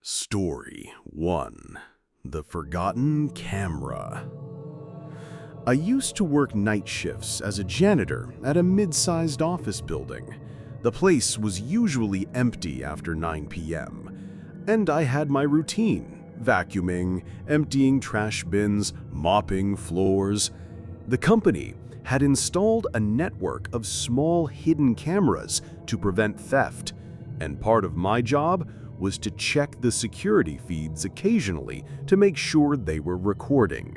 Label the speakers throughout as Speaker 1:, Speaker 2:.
Speaker 1: Story 1. The Forgotten Camera. I used to work night shifts as a janitor at a mid-sized office building. The place was usually empty after 9 p.m., and I had my routine: vacuuming, emptying trash bins, mopping floors. The company had installed a network of small hidden cameras to prevent theft, and part of my job was to check the security feeds occasionally to make sure they were recording.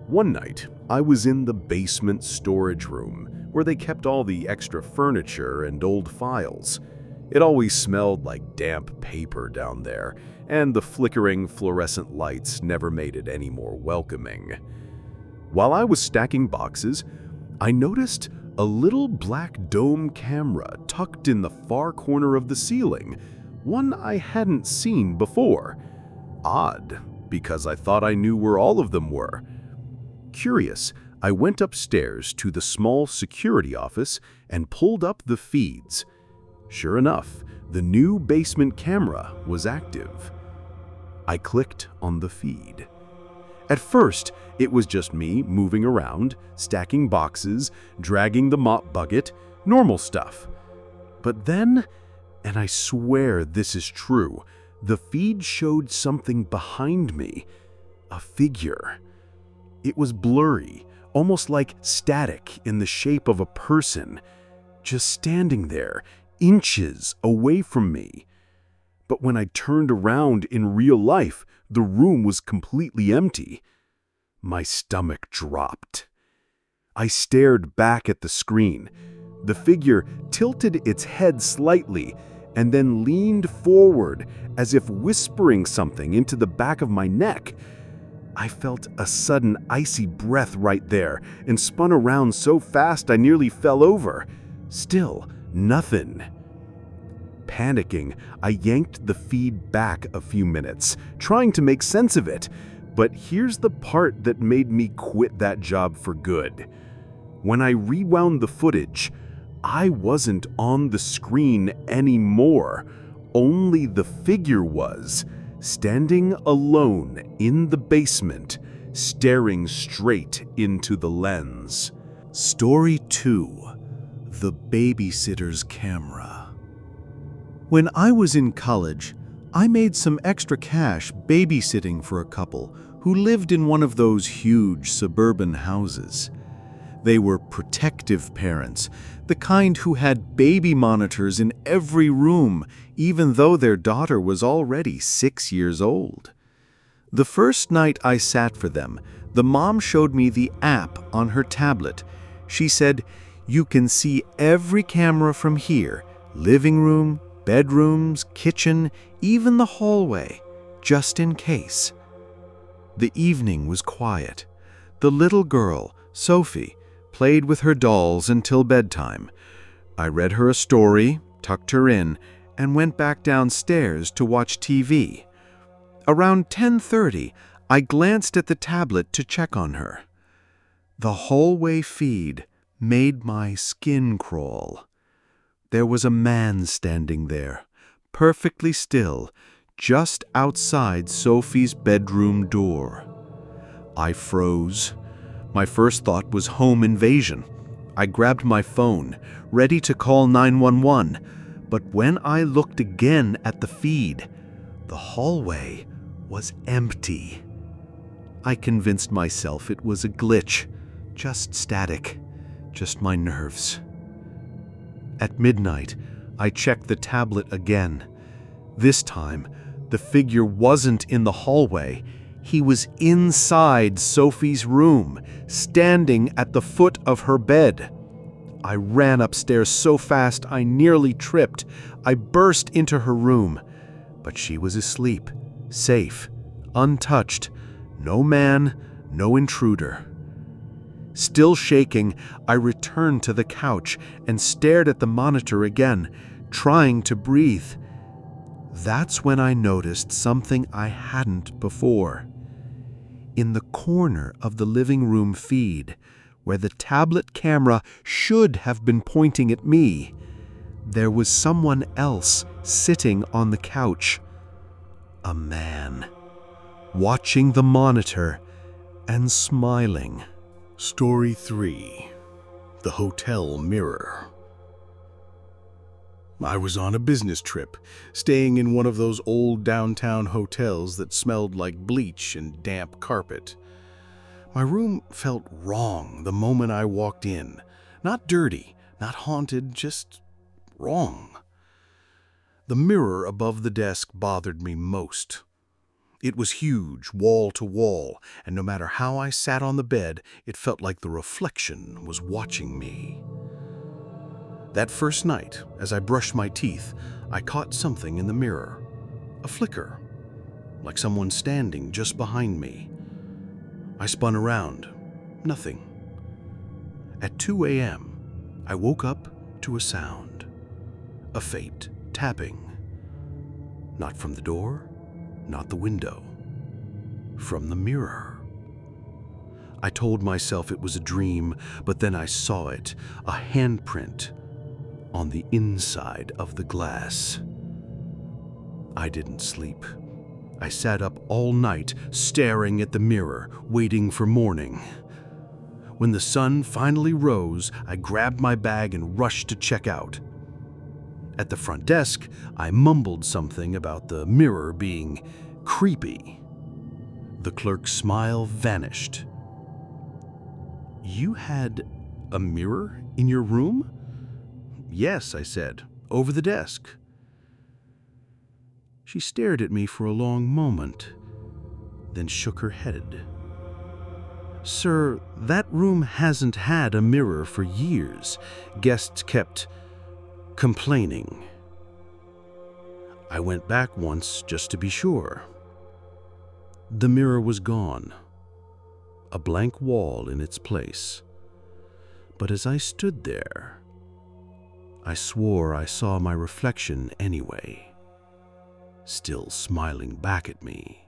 Speaker 1: One night, I was in the basement storage room where they kept all the extra furniture and old files. It always smelled like damp paper down there, and the flickering fluorescent lights never made it any more welcoming. While I was stacking boxes, I noticed a little black dome camera tucked in the far corner of the ceiling, one I hadn't seen before. Odd, because I thought I knew where all of them were. Curious, I went upstairs to the small security office and pulled up the feeds. Sure enough, the new basement camera was active. I clicked on the feed. At first, it was just me moving around, stacking boxes, dragging the mop bucket, normal stuff. But then, and I swear this is true, the feed showed something behind me. A figure. It was blurry, almost like static in the shape of a person, just standing there, inches away from me. But when I turned around in real life, the room was completely empty. My stomach dropped. I stared back at the screen. The figure tilted its head slightly and then leaned forward as if whispering something into the back of my neck. I felt a sudden icy breath right there and spun around so fast I nearly fell over. Still, nothing. Panicking, I yanked the feed back a few minutes, trying to make sense of it. But here's the part that made me quit that job for good. When I rewound the footage, I wasn't on the screen anymore. Only the figure was, standing alone in the basement, staring straight into the lens. Story 2. The Babysitter's Camera. When I was in college, I made some extra cash babysitting for a couple who lived in one of those huge suburban houses. They were protective parents, the kind who had baby monitors in every room, even though their daughter was already 6 years old. The first night I sat for them, the mom showed me the app on her tablet. She said, "You can see every camera from here, living room, bedrooms, kitchen, even the hallway, just in case." The evening was quiet. The little girl, Sophie, played with her dolls until bedtime. I read her a story, tucked her in, and went back downstairs to watch TV. Around 10:30, I glanced at the tablet to check on her. The hallway feed made my skin crawl. There was a man standing there, perfectly still, just outside Sophie's bedroom door. I froze. My first thought was home invasion. I grabbed my phone, ready to call 911, but when I looked again at the feed, the hallway was empty. I convinced myself it was a glitch, just static, just my nerves. At midnight, I checked the tablet again. This time, the figure wasn't in the hallway. He was inside Sophie's room, standing at the foot of her bed. I ran upstairs so fast I nearly tripped. I burst into her room, but she was asleep, safe, untouched. No man, no intruder. Still shaking, I returned to the couch and stared at the monitor again, trying to breathe. That's when I noticed something I hadn't before. In the corner of the living room feed, where the tablet camera should have been pointing at me, there was someone else sitting on the couch. A man, watching the monitor and smiling. Story 3. The Hotel Mirror. I was on a business trip, staying in one of those old downtown hotels that smelled like bleach and damp carpet. My room felt wrong the moment I walked in. Not dirty, not haunted, just wrong. The mirror above the desk bothered me most. It was huge, wall to wall, and no matter how I sat on the bed, it felt like the reflection was watching me. That first night, as I brushed my teeth, I caught something in the mirror. A flicker, like someone standing just behind me. I spun around. Nothing. At 2 a.m., I woke up to a sound. A faint tapping. Not from the door, not the window. From the mirror. I told myself it was a dream, but then I saw it, a handprint on the inside of the glass. I didn't sleep. I sat up all night, staring at the mirror, waiting for morning. When the sun finally rose, I grabbed my bag and rushed to check out. At the front desk, I mumbled something about the mirror being creepy. The clerk's smile vanished. "You had a mirror in your room?" "Yes," I said, "over the desk." She stared at me for a long moment, then shook her head. "Sir, that room hasn't had a mirror for years. Guests kept complaining." I went back once just to be sure. The mirror was gone, a blank wall in its place. But as I stood there, I swore I saw my reflection anyway, still smiling back at me.